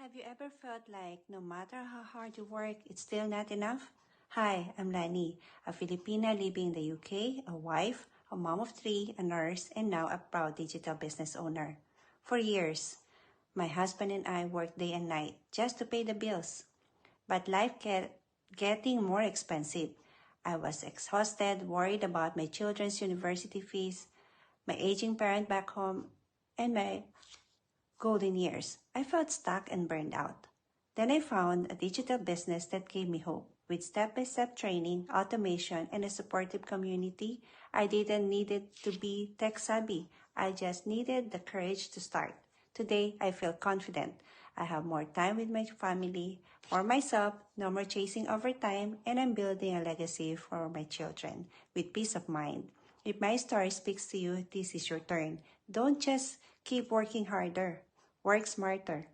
Have you ever felt like no matter how hard you work, it's still not enough? Hi, I'm Lani, a Filipina living in the UK, a wife, a mom of three, a nurse, and now a proud digital business owner. For years, my husband and I worked day and night just to pay the bills. But life kept getting more expensive. I was exhausted, worried about my children's university fees, my aging parent back home, and my golden years. I felt stuck and burned out. Then I found a digital business that gave me hope. With step-by-step training, automation, and a supportive community, I didn't need it to be tech savvy. I just needed the courage to start. Today, I feel confident. I have more time with my family, for myself, no more chasing overtime, and I'm building a legacy for my children with peace of mind. If my story speaks to you, this is your turn. Don't just keep working harder. Work smarter.